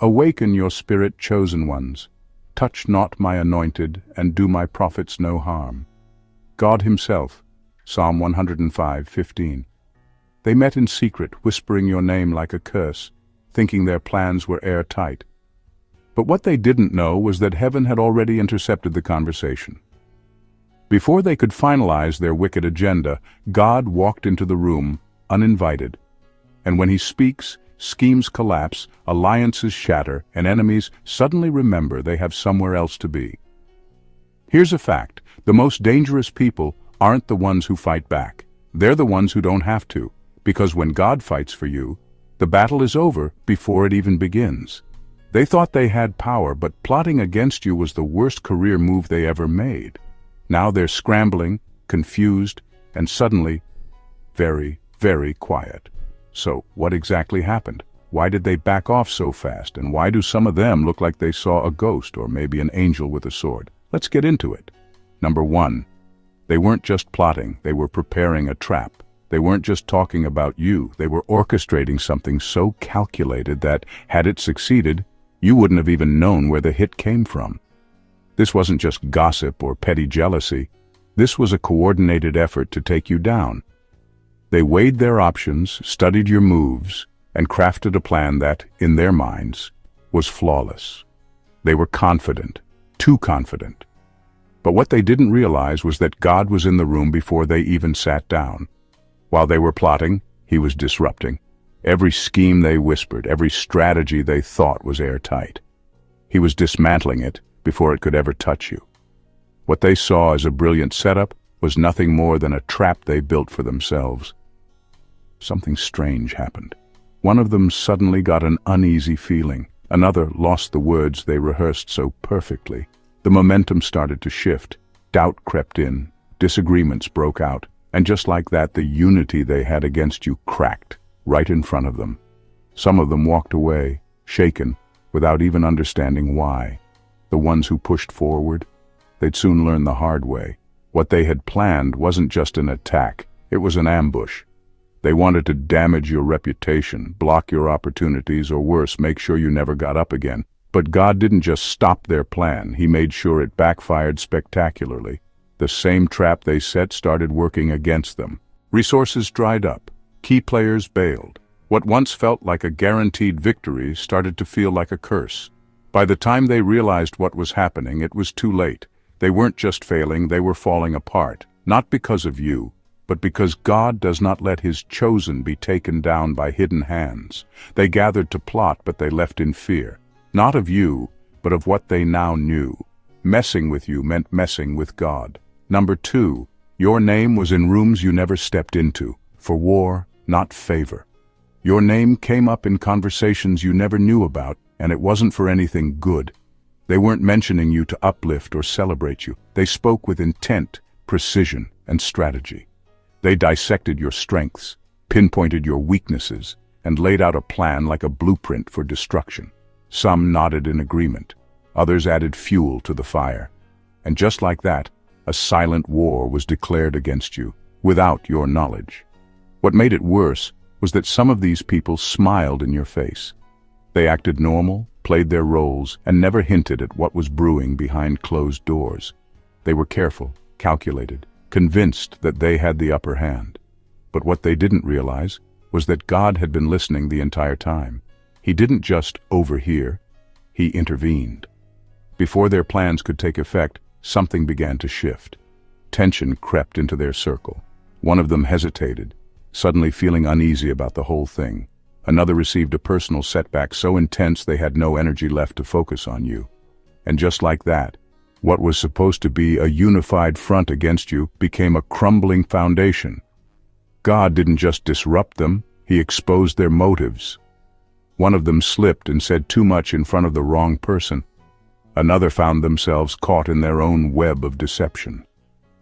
Awaken your spirit chosen ones. Touch not my anointed, and do my prophets no harm. God himself, Psalm 105:15. They met in secret, whispering your name like a curse, thinking their plans were airtight. But what they didn't know was that heaven had already intercepted the conversation. Before they could finalize their wicked agenda, God walked into the room, uninvited. And when he speaks, schemes collapse, alliances shatter, and enemies suddenly remember they have somewhere else to be. Here's a fact: the most dangerous people aren't the ones who fight back. They're the ones who don't have to, because when God fights for you, the battle is over before it even begins. They thought they had power, but plotting against you was the worst career move they ever made. Now they're scrambling, confused, and suddenly very, very quiet. So, what exactly happened? Why did they back off so fast, and why do some of them look like they saw a ghost or maybe an angel with a sword? Let's get into it. Number 1. They weren't just plotting, they were preparing a trap. They weren't just talking about you, they were orchestrating something so calculated that, had it succeeded, you wouldn't have even known where the hit came from. This wasn't just gossip or petty jealousy. This was a coordinated effort to take you down. They weighed their options, studied your moves, and crafted a plan that, in their minds, was flawless. They were confident, too confident. But what they didn't realize was that God was in the room before they even sat down. While they were plotting, he was disrupting. Every scheme they whispered, every strategy they thought was airtight. He was dismantling it before it could ever touch you. What they saw as a brilliant setup was nothing more than a trap they built for themselves. Something strange happened. One of them suddenly got an uneasy feeling. Another lost the words they rehearsed so perfectly. The momentum started to shift. Doubt crept in. Disagreements broke out. And just like that, the unity they had against you cracked right in front of them. Some of them walked away, shaken, without even understanding why. The ones who pushed forward, they'd soon learn the hard way. What they had planned wasn't just an attack, it was an ambush. They wanted to damage your reputation, block your opportunities, or worse, make sure you never got up again. But God didn't just stop their plan, he made sure it backfired spectacularly. The same trap they set started working against them. Resources dried up. Key players bailed. What once felt like a guaranteed victory started to feel like a curse. By the time they realized what was happening, it was too late. They weren't just failing, they were falling apart. Not because of you, but because God does not let his chosen be taken down by hidden hands. They gathered to plot, but they left in fear. Not of you, but of what they now knew. Messing with you meant messing with God. Number 2, your name was in rooms you never stepped into, for war, not favor. Your name came up in conversations you never knew about, and it wasn't for anything good. They weren't mentioning you to uplift or celebrate you. They spoke with intent, precision, and strategy. They dissected your strengths, pinpointed your weaknesses, and laid out a plan like a blueprint for destruction. Some nodded in agreement. Others added fuel to the fire. And just like that, a silent war was declared against you, without your knowledge. What made it worse was that some of these people smiled in your face. They acted normal, played their roles, and never hinted at what was brewing behind closed doors. They were careful, calculated, convinced that they had the upper hand. But what they didn't realize was that God had been listening the entire time. He didn't just overhear, he intervened. Before their plans could take effect, something began to shift. Tension crept into their circle. One of them hesitated, suddenly feeling uneasy about the whole thing. Another received a personal setback so intense they had no energy left to focus on you. And just like that, what was supposed to be a unified front against you became a crumbling foundation. God didn't just disrupt them, he exposed their motives. One of them slipped and said too much in front of the wrong person. Another found themselves caught in their own web of deception.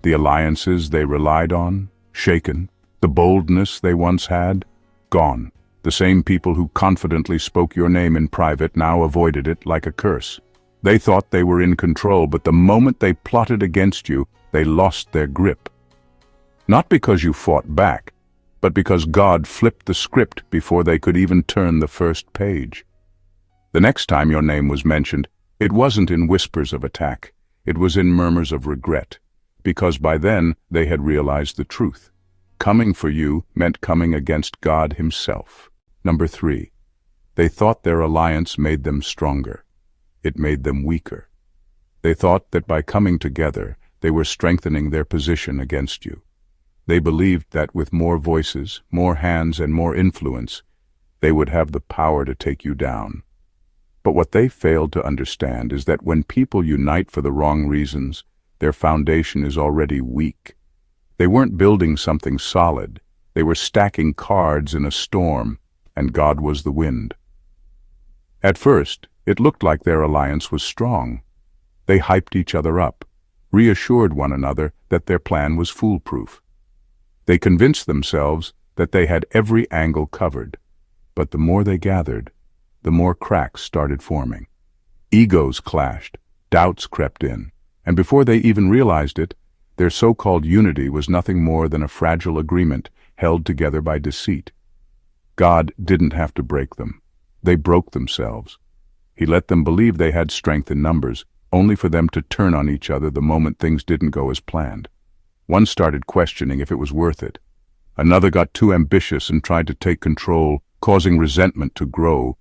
The alliances they relied on, shaken. The boldness they once had, gone. The same people who confidently spoke your name in private now avoided it like a curse. They thought they were in control, but the moment they plotted against you, they lost their grip. Not because you fought back, but because God flipped the script before they could even turn the first page. The next time your name was mentioned, it wasn't in whispers of attack, it was in murmurs of regret, because by then they had realized the truth. Coming for you meant coming against God himself. Number 3. They thought their alliance made them stronger. It made them weaker. They thought that by coming together, they were strengthening their position against you. They believed that with more voices, more hands, and more influence, they would have the power to take you down. But what they failed to understand is that when people unite for the wrong reasons, their foundation is already weak. They weren't building something solid. They were stacking cards in a storm, and God was the wind. At first, it looked like their alliance was strong. They hyped each other up, reassured one another that their plan was foolproof. They convinced themselves that they had every angle covered. But the more they gathered, the more cracks started forming. Egos clashed, doubts crept in, and before they even realized it, their so-called unity was nothing more than a fragile agreement held together by deceit. God didn't have to break them. They broke themselves. He let them believe they had strength in numbers, only for them to turn on each other the moment things didn't go as planned. One started questioning if it was worth it. Another got too ambitious and tried to take control, causing resentment to grow.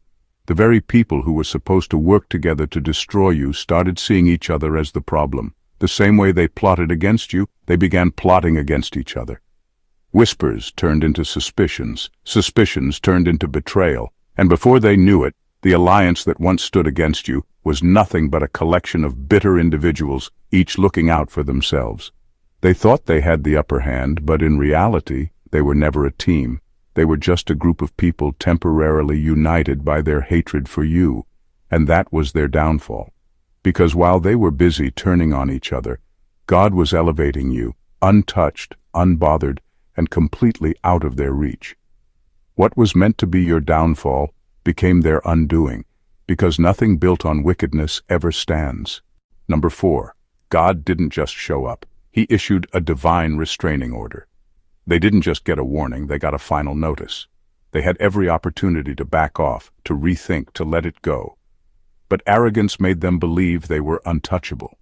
The very people who were supposed to work together to destroy you started seeing each other as the problem. The same way they plotted against you, they began plotting against each other. Whispers turned into suspicions, suspicions turned into betrayal, and before they knew it, the alliance that once stood against you was nothing but a collection of bitter individuals, each looking out for themselves. They thought they had the upper hand, but in reality, they were never a team. They were just a group of people temporarily united by their hatred for you, and that was their downfall. Because while they were busy turning on each other, God was elevating you, untouched, unbothered, and completely out of their reach. What was meant to be your downfall became their undoing, because nothing built on wickedness ever stands. Number 4. God didn't just show up. He issued a divine restraining order. They didn't just get a warning, they got a final notice. They had every opportunity to back off, to rethink, to let it go. But arrogance made them believe they were untouchable.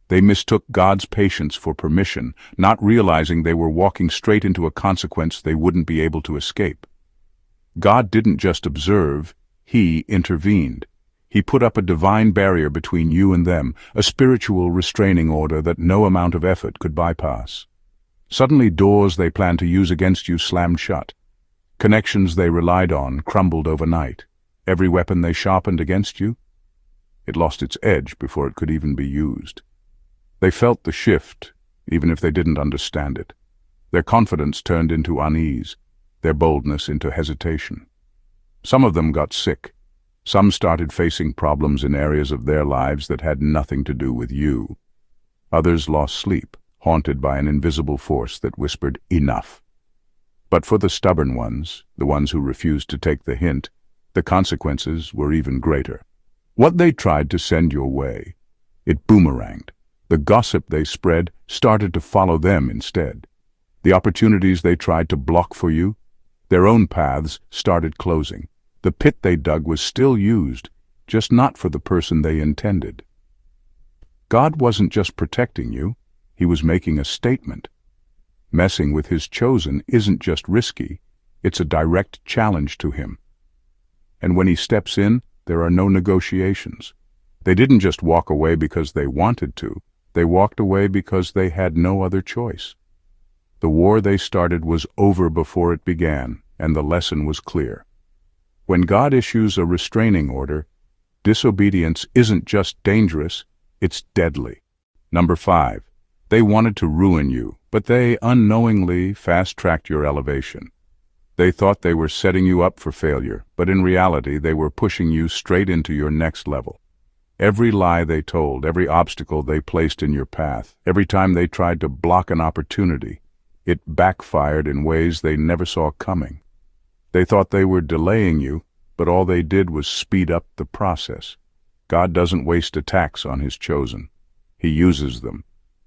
They mistook God's patience for permission, not realizing they were walking straight into a consequence they wouldn't be able to escape. God didn't just observe, He intervened. He put up a divine barrier between you and them, a spiritual restraining order that no amount of effort could bypass. Suddenly doors they planned to use against you slammed shut. Connections they relied on crumbled overnight. Every weapon they sharpened against you, it lost its edge before it could even be used. They felt the shift, even if they didn't understand it. Their confidence turned into unease, their boldness into hesitation. Some of them got sick. Some started facing problems in areas of their lives that had nothing to do with you. Others lost sleep, haunted by an invisible force that whispered, "Enough." But for the stubborn ones, the ones who refused to take the hint, the consequences were even greater. What they tried to send your way, it boomeranged. The gossip they spread started to follow them instead. The opportunities they tried to block for you, their own paths started closing. The pit they dug was still used, just not for the person they intended. God wasn't just protecting you, He was making a statement. Messing with His chosen isn't just risky, it's a direct challenge to Him. And when He steps in, there are no negotiations. They didn't just walk away because they wanted to, they walked away because they had no other choice. The war they started was over before it began, and the lesson was clear. When God issues a restraining order, disobedience isn't just dangerous, it's deadly. Number 5. They wanted to ruin you, but they unknowingly fast-tracked your elevation. They thought they were setting you up for failure, but in reality they were pushing you straight into your next level. Every lie they told, every obstacle they placed in your path, every time they tried to block an opportunity, it backfired in ways they never saw coming. They thought they were delaying you, but all they did was speed up the process. God doesn't waste attacks on His chosen. He uses them.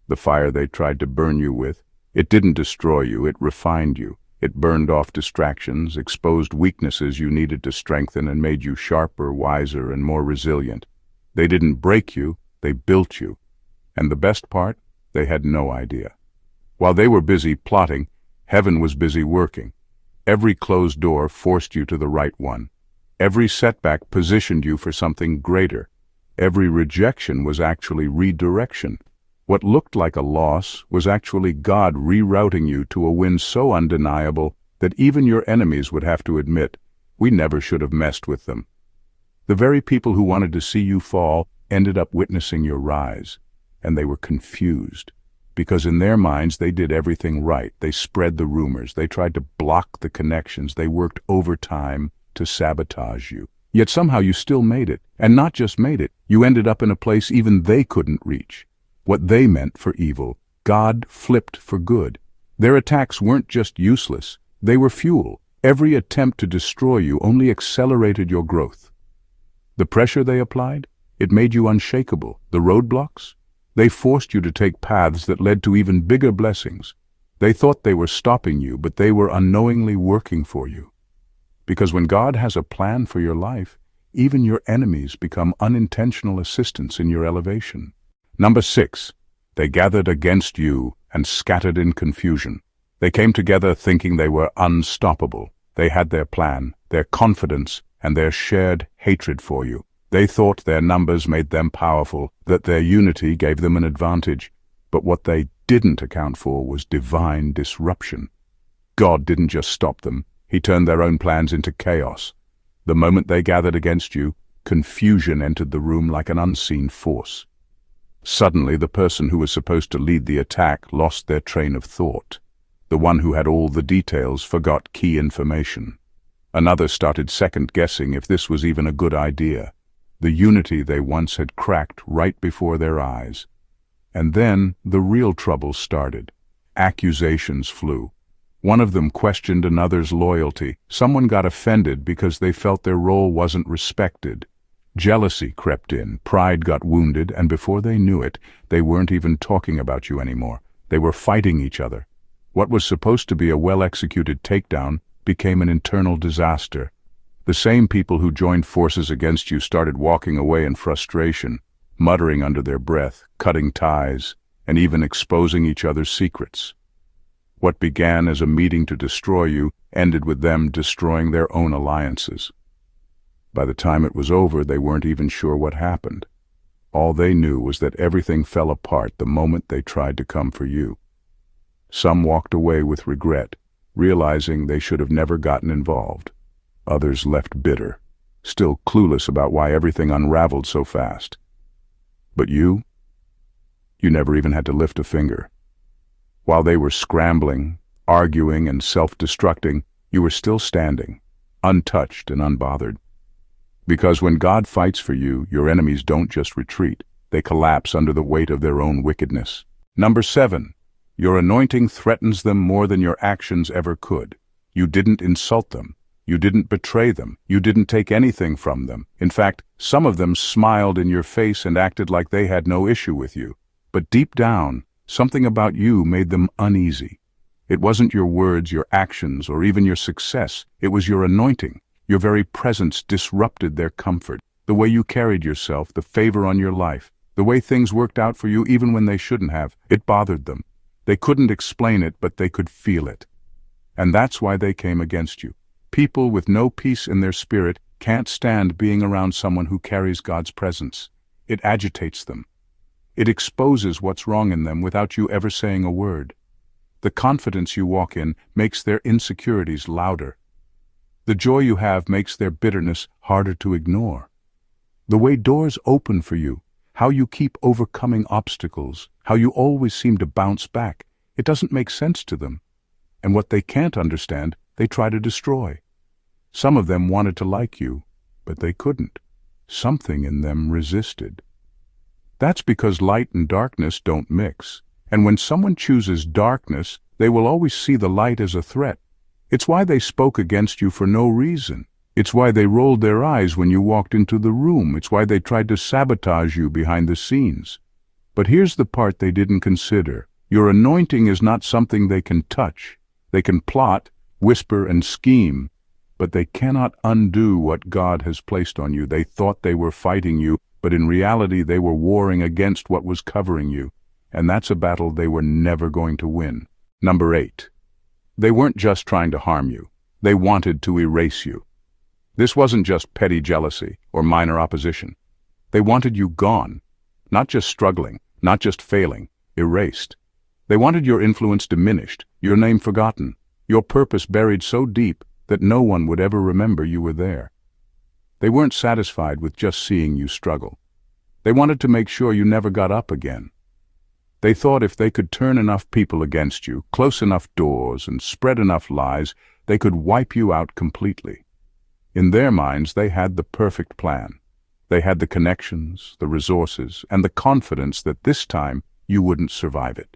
The fire they tried to burn you with, it didn't destroy you, it refined you. It burned off distractions, exposed weaknesses you needed to strengthen, and made you sharper, wiser, and more resilient. They didn't break you, they built you. And the best part? They had no idea. While they were busy plotting, heaven was busy working. Every closed door forced you to the right one. Every setback positioned you for something greater. Every rejection was actually redirection. What looked like a loss was actually God rerouting you to a win so undeniable that even your enemies would have to admit, we never should have messed with them. The very people who wanted to see you fall ended up witnessing your rise, and they were confused. Because in their minds they did everything right. They spread the rumors, they tried to block the connections, they worked overtime to sabotage you. Yet somehow you still made it, and not just made it, you ended up in a place even they couldn't reach. What they meant for evil, God flipped for good. Their attacks weren't just useless, they were fuel. Every attempt to destroy you only accelerated your growth. The pressure they applied? It made you unshakable. The roadblocks? They forced you to take paths that led to even bigger blessings. They thought they were stopping you, but they were unknowingly working for you. Because when God has a plan for your life, even your enemies become unintentional assistants in your elevation. Number 6, they gathered against you and scattered in confusion. They came together thinking they were unstoppable. They had their plan, their confidence, and their shared hatred for you. They thought their numbers made them powerful, that their unity gave them an advantage. But what they didn't account for was divine disruption. God didn't just stop them, He turned their own plans into chaos. The moment they gathered against you, confusion entered the room like an unseen force. Suddenly, the person who was supposed to lead the attack lost their train of thought. The one who had all the details forgot key information. Another started second-guessing if this was even a good idea. The unity they once had cracked right before their eyes. And then the real trouble started. Accusations flew. One of them questioned another's loyalty. Someone got offended because they felt their role wasn't respected. Jealousy crept in, pride got wounded, and before they knew it, they weren't even talking about you anymore. They were fighting each other. What was supposed to be a well-executed takedown became an internal disaster. The same people who joined forces against you started walking away in frustration, muttering under their breath, cutting ties, and even exposing each other's secrets. What began as a meeting to destroy you ended with them destroying their own alliances. By the time it was over, they weren't even sure what happened. All they knew was that everything fell apart the moment they tried to come for you. Some walked away with regret, realizing they should have never gotten involved. Others left bitter, still clueless about why everything unraveled so fast. But you never even had to lift a finger. While they were scrambling, arguing, and self-destructing, you were still standing, untouched and unbothered. Because when God fights for you, your enemies don't just retreat, they collapse under the weight of their own wickedness. Number 7, your anointing threatens them more than your actions ever could. You didn't insult them. You didn't betray them. You didn't take anything from them. In fact, some of them smiled in your face and acted like they had no issue with you. But deep down, something about you made them uneasy. It wasn't your words, your actions, or even your success. It was your anointing. Your very presence disrupted their comfort. The way you carried yourself, the favor on your life, the way things worked out for you even when they shouldn't have, it bothered them. They couldn't explain it, but they could feel it. And that's why they came against you. People with no peace in their spirit can't stand being around someone who carries God's presence. It agitates them. It exposes what's wrong in them without you ever saying a word. The confidence you walk in makes their insecurities louder. The joy you have makes their bitterness harder to ignore. The way doors open for you, how you keep overcoming obstacles, how you always seem to bounce back, it doesn't make sense to them. And what they can't understand, they try to destroy. Some of them wanted to like you, but they couldn't. Something in them resisted. That's because light and darkness don't mix. And when someone chooses darkness, they will always see the light as a threat. It's why they spoke against you for no reason. It's why they rolled their eyes when you walked into the room. It's why they tried to sabotage you behind the scenes. But here's the part they didn't consider. Your anointing is not something they can touch. They can plot, whisper and scheme, but they cannot undo what God has placed on you. They thought they were fighting you, but in reality they were warring against what was covering you, and that's a battle they were never going to win. Number 8. They weren't just trying to harm you. They wanted to erase you. This wasn't just petty jealousy or minor opposition. They wanted you gone, not just struggling, not just failing, erased. They wanted your influence diminished, your name forgotten, your purpose buried so deep that no one would ever remember you were there. They weren't satisfied with just seeing you struggle. They wanted to make sure you never got up again. They thought if they could turn enough people against you, close enough doors, and spread enough lies, they could wipe you out completely. In their minds, they had the perfect plan. They had the connections, the resources, and the confidence that this time you wouldn't survive it.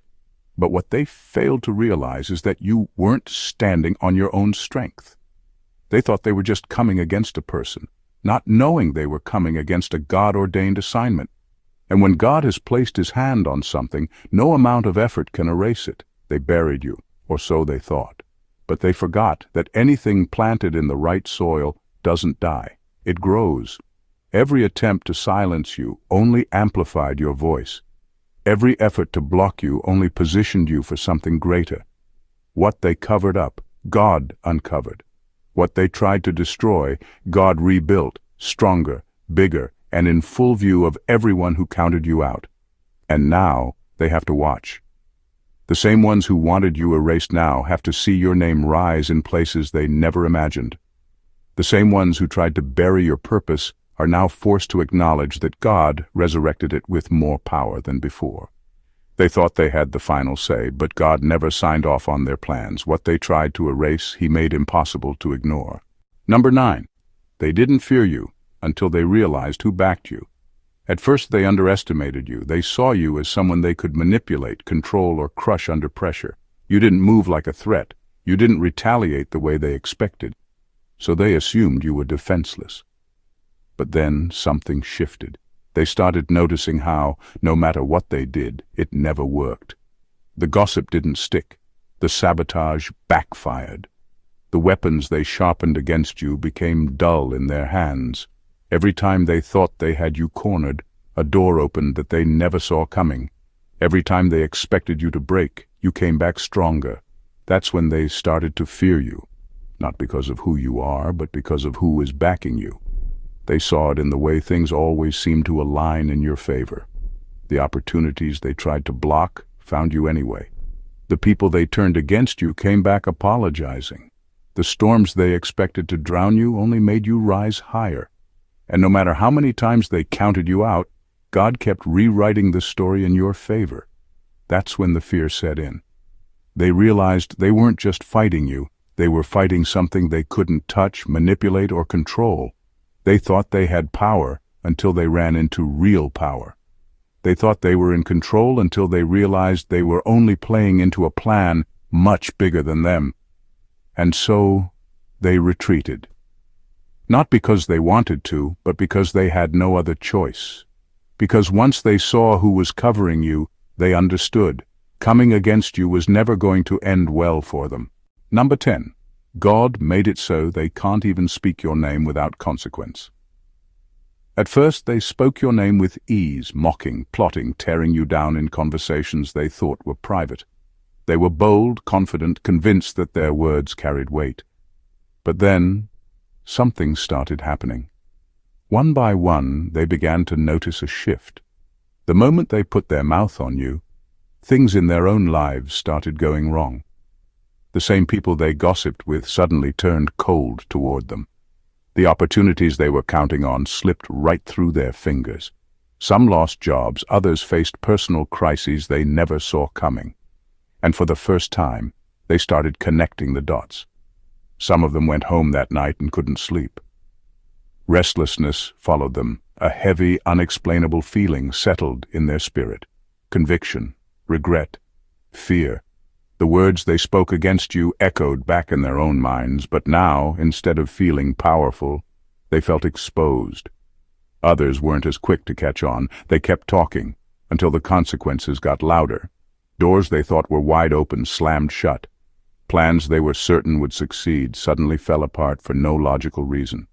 But what they failed to realize is that you weren't standing on your own strength. They thought they were just coming against a person, not knowing they were coming against a God-ordained assignment. And when God has placed his hand on something, no amount of effort can erase it. They buried you, or so they thought. But they forgot that anything planted in the right soil doesn't die. It grows. Every attempt to silence you only amplified your voice. Every effort to block you only positioned you for something greater. What they covered up, God uncovered. What they tried to destroy, God rebuilt, stronger, bigger, and in full view of everyone who counted you out. And now they have to watch. The same ones who wanted you erased now have to see your name rise in places they never imagined. The same ones who tried to bury your purpose are now forced to acknowledge that God resurrected it with more power than before. They thought they had the final say, but God never signed off on their plans. What they tried to erase, he made impossible to ignore. Number 9. They didn't fear you until they realized who backed you. At first they underestimated you. They saw you as someone they could manipulate, control, or crush under pressure. You didn't move like a threat. You didn't retaliate the way they expected. So they assumed you were defenseless. But then something shifted. They started noticing how, no matter what they did, it never worked. The gossip didn't stick. The sabotage backfired. The weapons they sharpened against you became dull in their hands. Every time they thought they had you cornered, a door opened that they never saw coming. Every time they expected you to break, you came back stronger. That's when they started to fear you, not because of who you are, but because of who is backing you. They saw it in the way things always seemed to align in your favor. The opportunities they tried to block found you anyway. The people they turned against you came back apologizing. The storms they expected to drown you only made you rise higher. And no matter how many times they counted you out, God kept rewriting the story in your favor. That's when the fear set in. They realized they weren't just fighting you, they were fighting something they couldn't touch, manipulate, or control. They thought they had power until they ran into real power. They thought they were in control until they realized they were only playing into a plan much bigger than them. And so they retreated. Not because they wanted to, but because they had no other choice. Because once they saw who was covering you, they understood. Coming against you was never going to end well for them. Number 10. God made it so they can't even speak your name without consequence. At first they spoke your name with ease, mocking, plotting, tearing you down in conversations they thought were private. They were bold, confident, convinced that their words carried weight. But then, something started happening. One by one, they began to notice a shift. The moment they put their mouth on you, things in their own lives started going wrong. The same people they gossiped with suddenly turned cold toward them. The opportunities they were counting on slipped right through their fingers. Some lost jobs, others faced personal crises they never saw coming. And for the first time, they started connecting the dots. Some of them went home that night and couldn't sleep. Restlessness followed them. A heavy, unexplainable feeling settled in their spirit. Conviction, regret, fear. The words they spoke against you echoed back in their own minds, but now, instead of feeling powerful, they felt exposed. Others weren't as quick to catch on. They kept talking, until the consequences got louder. Doors they thought were wide open slammed shut. Plans they were certain would succeed suddenly fell apart for no logical reason.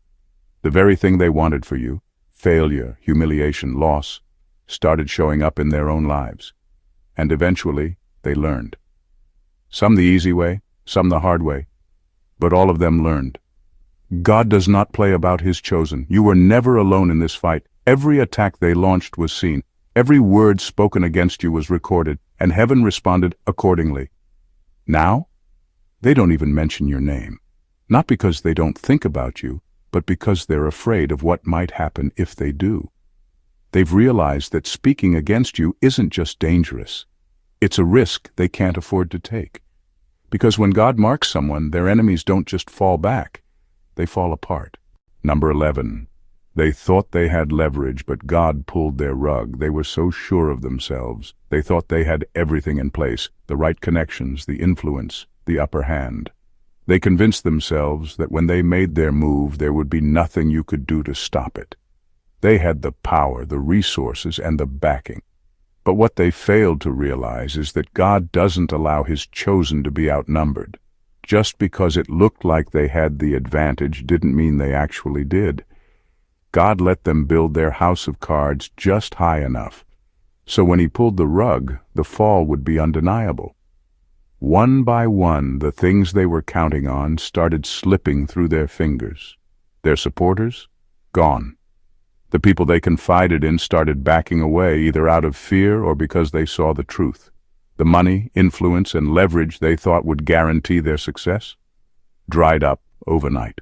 The very thing they wanted for you, failure, humiliation, loss, started showing up in their own lives. And eventually, they learned. Some the easy way, some the hard way, but all of them learned. God does not play about his chosen. You were never alone in this fight. Every attack they launched was seen. Every word spoken against you was recorded, and heaven responded accordingly. Now, they don't even mention your name. Not because they don't think about you, but because they're afraid of what might happen if they do. They've realized that speaking against you isn't just dangerous. It's a risk they can't afford to take. Because when God marks someone, their enemies don't just fall back, they fall apart. Number 11. They thought they had leverage, but God pulled their rug. They were so sure of themselves. They thought they had everything in place, the right connections, the influence, the upper hand. They convinced themselves that when they made their move, there would be nothing you could do to stop it. They had the power, the resources, and the backing. But what they failed to realize is that God doesn't allow his chosen to be outnumbered. Just because it looked like they had the advantage didn't mean they actually did. God let them build their house of cards just high enough, so when he pulled the rug, the fall would be undeniable. One by one, the things they were counting on started slipping through their fingers. Their supporters? Gone. The people they confided in started backing away, either out of fear or because they saw the truth. The money, influence, and leverage they thought would guarantee their success dried up overnight.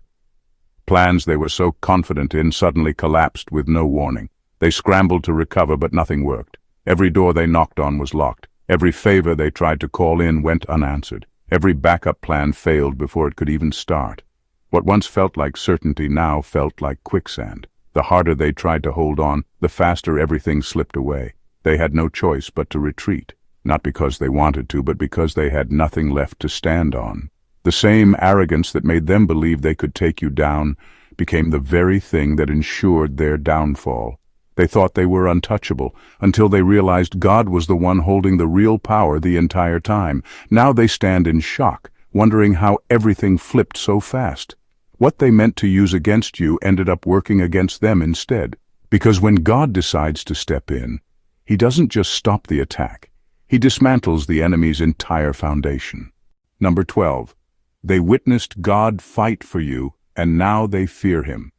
Plans they were so confident in suddenly collapsed with no warning. They scrambled to recover, but nothing worked. Every door they knocked on was locked. Every favor they tried to call in went unanswered. Every backup plan failed before it could even start. What once felt like certainty now felt like quicksand. The harder they tried to hold on, the faster everything slipped away. They had no choice but to retreat, not because they wanted to, but because they had nothing left to stand on. The same arrogance that made them believe they could take you down became the very thing that ensured their downfall. They thought they were untouchable, until they realized God was the one holding the real power the entire time. Now they stand in shock, wondering how everything flipped so fast. What they meant to use against you ended up working against them instead. Because when God decides to step in, he doesn't just stop the attack. He dismantles the enemy's entire foundation. Number 12. They witnessed God fight for you, and now they fear him.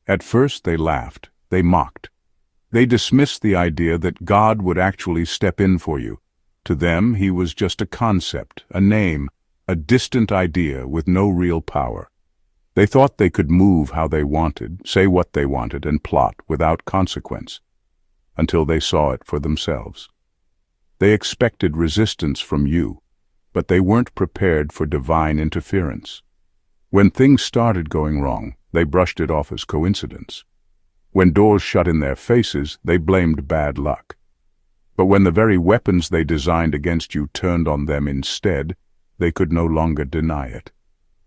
At first they laughed. They mocked. They dismissed the idea that God would actually step in for you. To them, he was just a concept, a name, a distant idea with no real power. They thought they could move how they wanted, say what they wanted, and plot without consequence, until they saw it for themselves. They expected resistance from you, but they weren't prepared for divine interference. When things started going wrong, they brushed it off as coincidence. When doors shut in their faces, they blamed bad luck. But when the very weapons they designed against you turned on them instead, they could no longer deny it.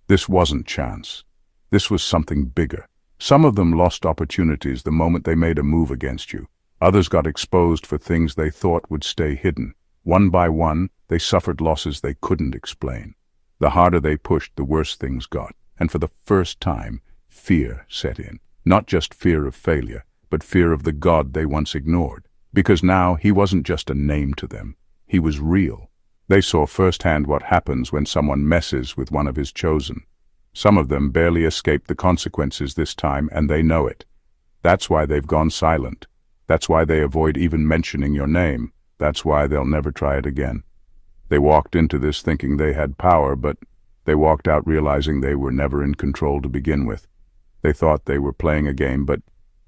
This wasn't chance. This was something bigger. Some of them lost opportunities the moment they made a move against you. Others got exposed for things they thought would stay hidden. One by one, they suffered losses they couldn't explain. The harder they pushed, the worse things got. And for the first time, fear set in. Not just fear of failure, but fear of the God they once ignored. Because now he wasn't just a name to them. He was real. They saw firsthand what happens when someone messes with one of his chosen. Some of them barely escaped the consequences this time, and they know it. That's why they've gone silent. That's why they avoid even mentioning your name. That's why they'll never try it again. They walked into this thinking they had power, but they walked out realizing they were never in control to begin with. They thought they were playing a game, but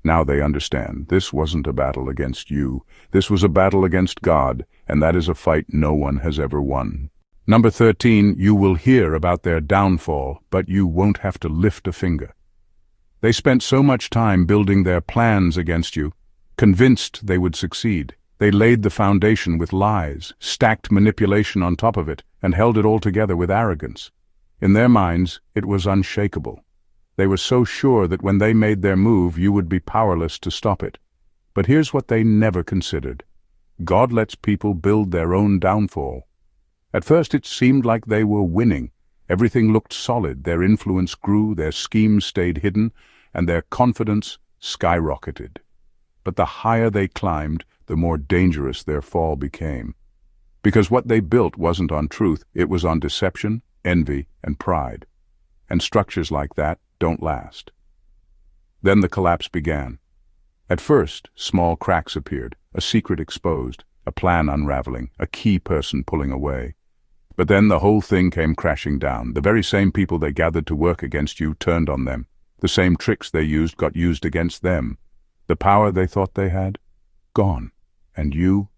now they understand. This wasn't a battle against you. This was a battle against God, and that is a fight no one has ever won. Number 13, you will hear about their downfall, but you won't have to lift a finger. They spent so much time building their plans against you, convinced they would succeed. They laid the foundation with lies, stacked manipulation on top of it, and held it all together with arrogance. In their minds, it was unshakable. They were so sure that when they made their move, you would be powerless to stop it. But here's what they never considered. God lets people build their own downfall. At first it seemed like they were winning. Everything looked solid, their influence grew, their schemes stayed hidden, and their confidence skyrocketed. But the higher they climbed, the more dangerous their fall became. Because what they built wasn't on truth, it was on deception, envy, and pride. And structures like that don't last. Then the collapse began. At first, small cracks appeared, a secret exposed, a plan unraveling, a key person pulling away. But then the whole thing came crashing down. The very same people they gathered to work against you turned on them. The same tricks they used got used against them. The power they thought they had? Gone. And you?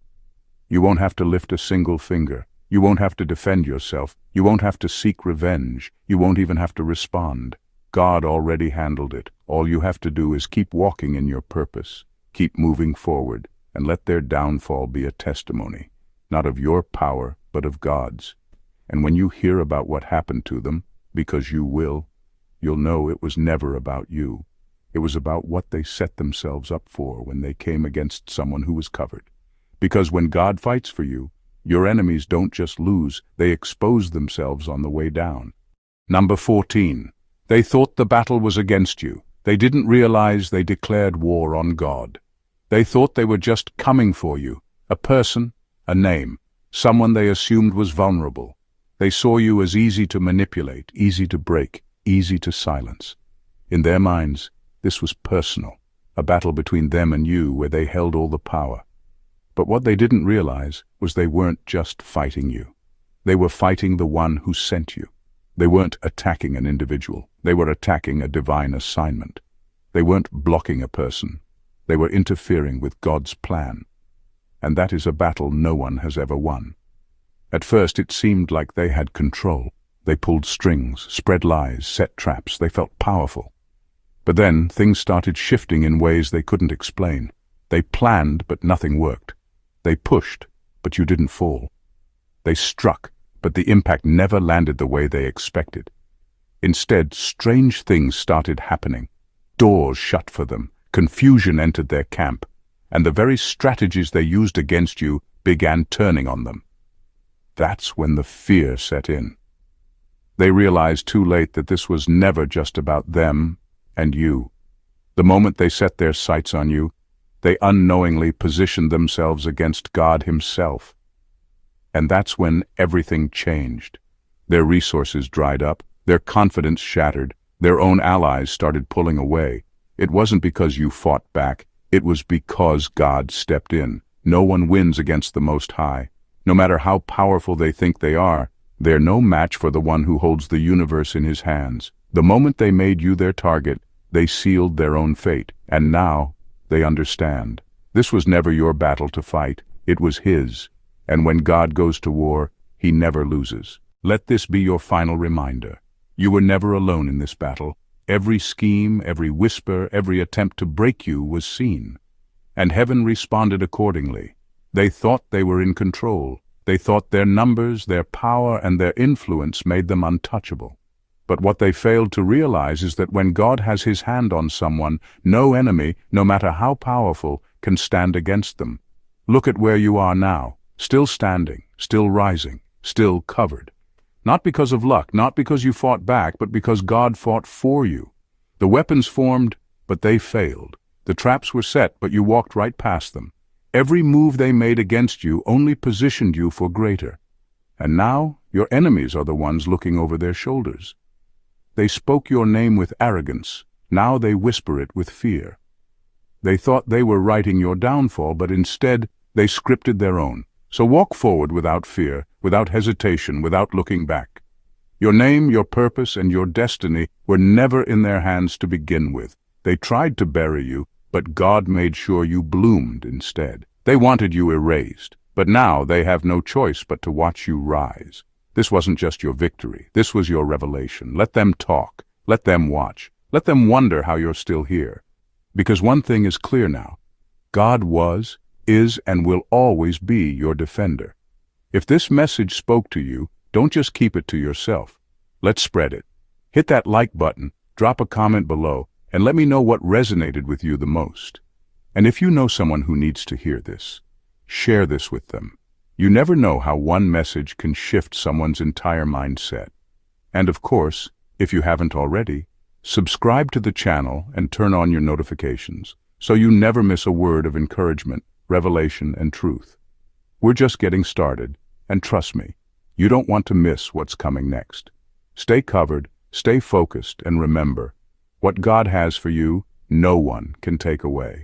You won't have to lift a single finger. You won't have to defend yourself. You won't have to seek revenge. You won't even have to respond. God already handled it. All you have to do is keep walking in your purpose. Keep moving forward, and let their downfall be a testimony, not of your power, but of God's. And when you hear about what happened to them, because you will, you'll know it was never about you. It was about what they set themselves up for when they came against someone who was covered. Because when God fights for you, your enemies don't just lose, they expose themselves on the way down. Number 14. They thought the battle was against you. They didn't realize they declared war on God. They thought they were just coming for you, a person, a name, someone they assumed was vulnerable. They saw you as easy to manipulate, easy to break, easy to silence. In their minds, this was personal, a battle between them and you where they held all the power. But what they didn't realize was they weren't just fighting you. They were fighting the one who sent you. They weren't attacking an individual. They were attacking a divine assignment. They weren't blocking a person. They were interfering with God's plan. And that is a battle no one has ever won. At first it seemed like they had control. They pulled strings, spread lies, set traps. They felt powerful. But then things started shifting in ways they couldn't explain. They planned, but nothing worked. They pushed, but you didn't fall. They struck, but the impact never landed the way they expected. Instead, strange things started happening. Doors shut for them, confusion entered their camp, and the very strategies they used against you began turning on them. That's when the fear set in. They realized too late that this was never just about them and you. The moment they set their sights on you, they unknowingly positioned themselves against God Himself. And that's when everything changed. Their resources dried up, their confidence shattered, their own allies started pulling away. It wasn't because you fought back, it was because God stepped in. No one wins against the Most High. No matter how powerful they think they are, they're no match for the one who holds the universe in His hands. The moment they made you their target, they sealed their own fate. And now, they understand. This was never your battle to fight, it was His. And when God goes to war, He never loses. Let this be your final reminder. You were never alone in this battle. Every scheme, every whisper, every attempt to break you was seen. And heaven responded accordingly. They thought they were in control. They thought their numbers, their power, and their influence made them untouchable. But what they failed to realize is that when God has His hand on someone, no enemy, no matter how powerful, can stand against them. Look at where you are now, still standing, still rising, still covered. Not because of luck, not because you fought back, but because God fought for you. The weapons formed, but they failed. The traps were set, but you walked right past them. Every move they made against you only positioned you for greater. And now, your enemies are the ones looking over their shoulders. They spoke your name with arrogance. Now they whisper it with fear. They thought they were writing your downfall, but instead, they scripted their own. So walk forward without fear, without hesitation, without looking back. Your name, your purpose, and your destiny were never in their hands to begin with. They tried to bury you, but God made sure you bloomed instead. They wanted you erased, but now they have no choice but to watch you rise. This wasn't just your victory, this was your revelation. Let them talk, let them watch, let them wonder how you're still here. Because one thing is clear now. God was, is, and will always be your defender. If this message spoke to you, don't just keep it to yourself. Let's spread it. Hit that like button, drop a comment below, and let me know what resonated with you the most. And if you know someone who needs to hear this, share this with them. You never know how one message can shift someone's entire mindset. And of course, if you haven't already, subscribe to the channel and turn on your notifications so you never miss a word of encouragement, revelation, and truth. We're just getting started, and trust me, you don't want to miss what's coming next. Stay covered, stay focused, and remember, what God has for you, no one can take away.